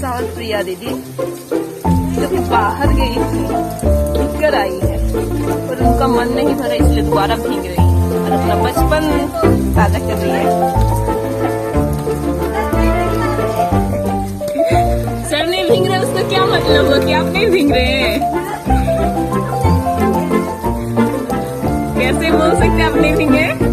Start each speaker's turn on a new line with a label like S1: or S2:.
S1: साल प्रिया दीदी जो कि बाहर गई थी, घर आई है पर उनका मन नहीं भरा, इसलिए दोबारा भीग रही है और अपना बचपन ताजा कर रही है। सर नहीं भीग रहे उसका क्या मतलब हुआ कि आप नहीं भीग रहे हैं? कैसे बोल सकते आप नहीं भीगे?